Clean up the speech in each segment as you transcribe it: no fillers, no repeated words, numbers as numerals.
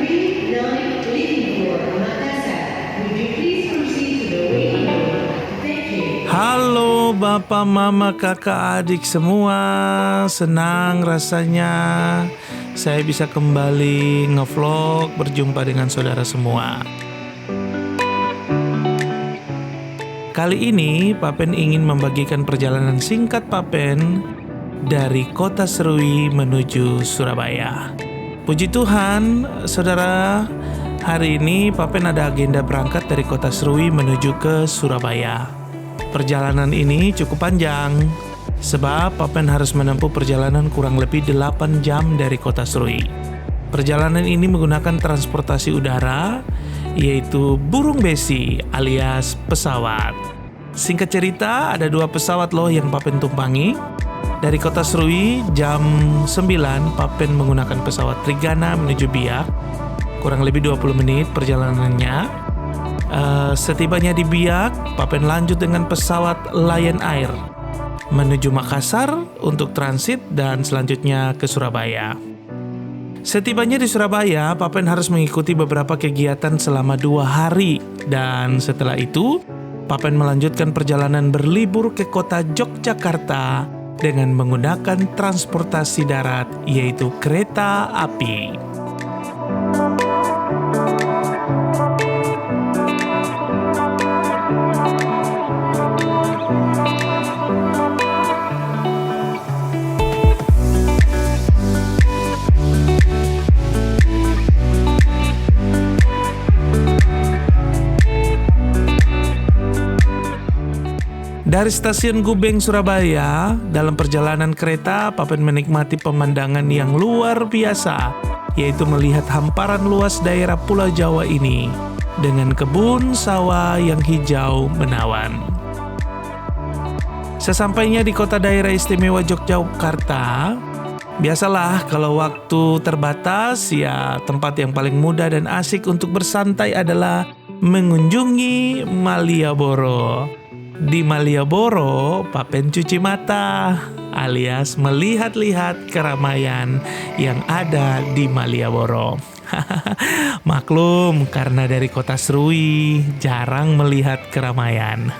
39 leaving for Makassar. Would you please proceed to the waiting room? Thank you. Halo Bapak, Mama, Kakak, adik semua. Senang rasanya saya bisa kembali ngevlog berjumpa dengan saudara semua. Kali ini Papen ingin membagikan perjalanan singkat Papen dari Kota Serui menuju Surabaya. Puji Tuhan, saudara, hari ini Papen ada agenda berangkat dari Kota Serui menuju ke Surabaya. Perjalanan ini cukup panjang, sebab Papen harus menempuh perjalanan kurang lebih 8 jam dari Kota Serui. Perjalanan ini menggunakan transportasi udara, yaitu burung besi alias pesawat. Singkat cerita, ada 2 pesawat loh yang Papen tumpangi. Dari Kota Serui jam 9, Papen menggunakan pesawat Trigana menuju Biak. Kurang lebih 20 menit perjalanannya. Setibanya di Biak, Papen lanjut dengan pesawat Lion Air menuju Makassar untuk transit dan selanjutnya ke Surabaya. Setibanya di Surabaya, Papen harus mengikuti beberapa kegiatan selama 2 hari. Dan setelah itu, Papen melanjutkan perjalanan berlibur ke kota Yogyakarta dengan menggunakan transportasi darat, yaitu kereta api. Dari stasiun Gubeng, Surabaya, dalam perjalanan kereta, Papen menikmati pemandangan yang luar biasa, yaitu melihat hamparan luas daerah Pulau Jawa ini, dengan kebun sawah yang hijau menawan. Sesampainya di kota daerah istimewa Yogyakarta, biasalah kalau waktu terbatas, ya tempat yang paling mudah dan asik untuk bersantai adalah mengunjungi Malioboro. Di Malioboro, Papen cuci mata alias melihat-lihat keramaian yang ada di Malioboro. Maklum, karena dari Kota Serui jarang melihat keramaian.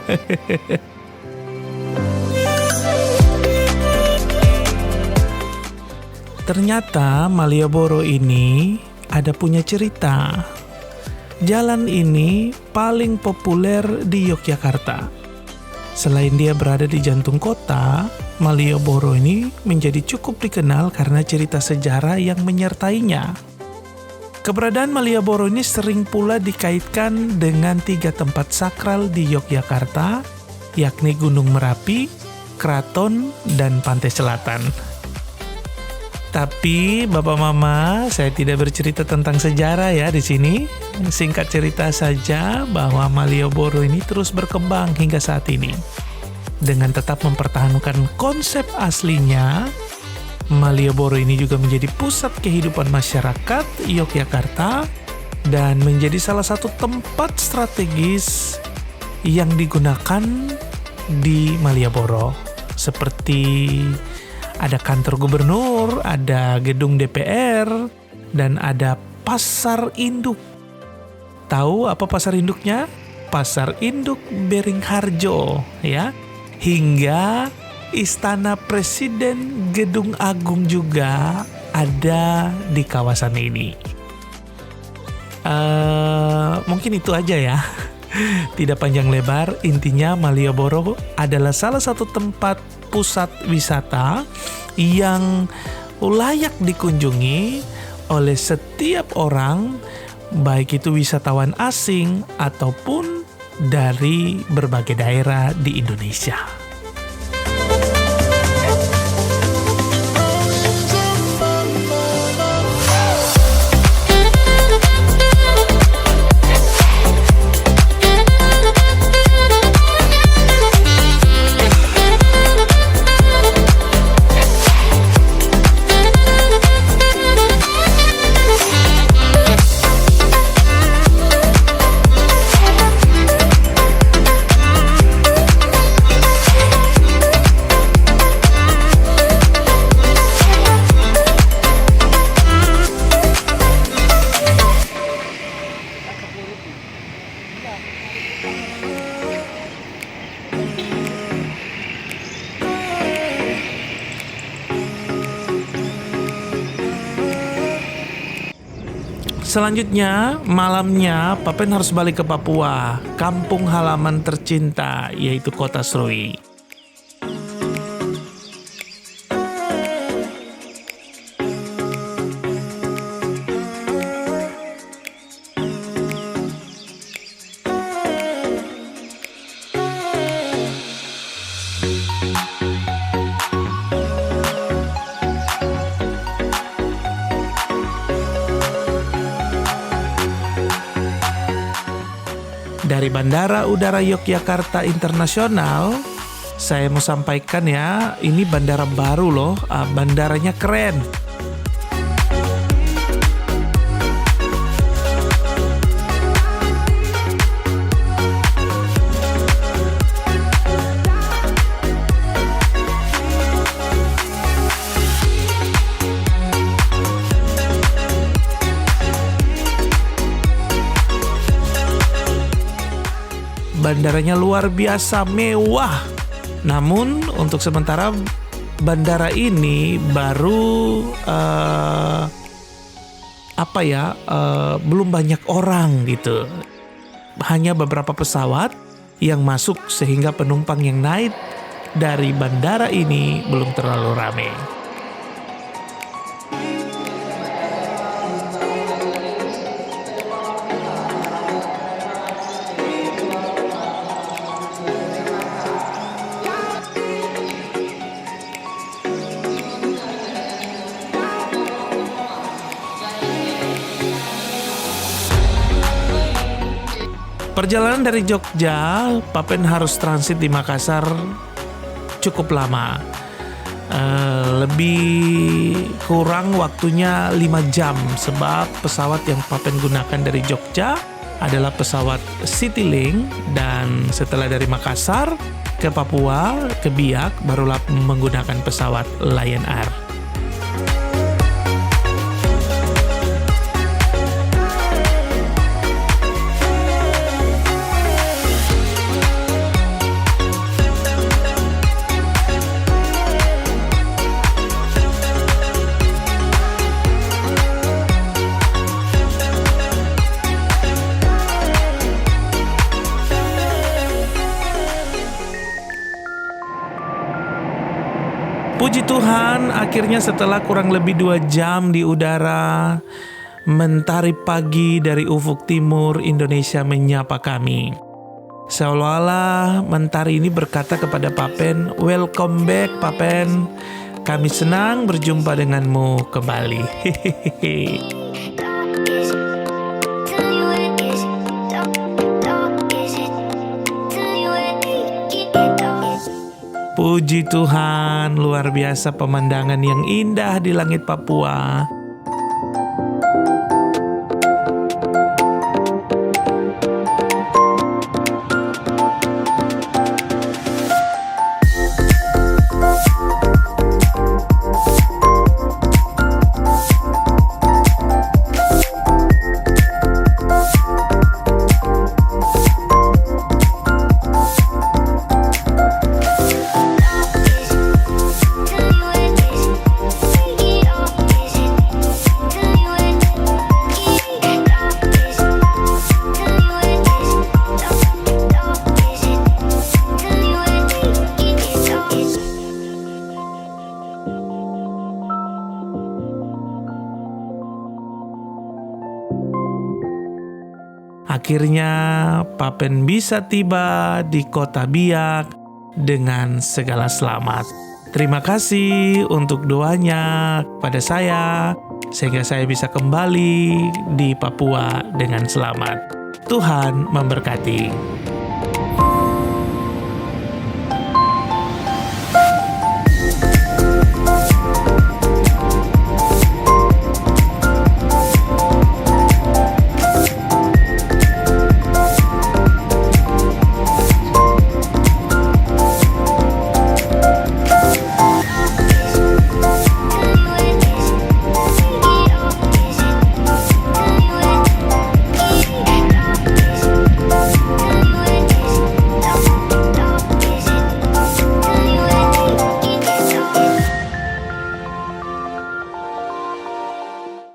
Ternyata Malioboro ini ada punya cerita. Jalan ini paling populer di Yogyakarta. Selain dia berada di jantung kota, Malioboro ini menjadi cukup dikenal karena cerita sejarah yang menyertainya. Keberadaan Malioboro ini sering pula dikaitkan dengan 3 tempat sakral di Yogyakarta, yakni Gunung Merapi, Keraton, dan Pantai Selatan. Tapi Bapak Mama, saya tidak bercerita tentang sejarah ya di sini. Singkat cerita saja bahwa Malioboro ini terus berkembang hingga saat ini. Dengan tetap mempertahankan konsep aslinya, Malioboro ini juga menjadi pusat kehidupan masyarakat Yogyakarta dan menjadi salah satu tempat strategis yang digunakan di Malioboro. Seperti ada kantor gubernur, ada gedung DPR, dan ada pasar induk. Tahu apa pasar induknya? Pasar induk Beringharjo, ya. Hingga Istana Presiden Gedung Agung juga ada di kawasan ini. Mungkin itu aja ya. Tidak panjang lebar, intinya Malioboro adalah salah satu tempat pusat wisata yang layak dikunjungi oleh setiap orang, baik itu wisatawan asing ataupun dari berbagai daerah di Indonesia. Selanjutnya, malamnya Papen harus balik ke Papua, kampung halaman tercinta, yaitu Kota Serui. Dari Bandara Udara Yogyakarta Internasional, saya mau sampaikan ya, ini bandara baru loh, bandaranya keren. Bandaranya luar biasa mewah. Namun untuk sementara bandara ini baru belum banyak orang gitu. Hanya beberapa pesawat yang masuk sehingga penumpang yang naik dari bandara ini belum terlalu ramai. Perjalanan dari Jogja, Papen harus transit di Makassar cukup lama. Lebih kurang waktunya 5 jam sebab pesawat yang Papen gunakan dari Jogja adalah pesawat Citylink, dan setelah dari Makassar ke Papua, ke Biak, barulah menggunakan pesawat Lion Air. Puji Tuhan, akhirnya setelah kurang lebih 2 jam di udara, mentari pagi dari ufuk timur Indonesia menyapa kami. Seolah-olah mentari ini berkata kepada Papen, "Welcome back Papen, kami senang berjumpa denganmu kembali." Hehehe. Puji Tuhan, luar biasa pemandangan yang indah di langit Papua. Akhirnya Papen bisa tiba di kota Biak dengan segala selamat. Terima kasih untuk doanya pada saya, sehingga saya bisa kembali di Papua dengan selamat. Tuhan memberkati.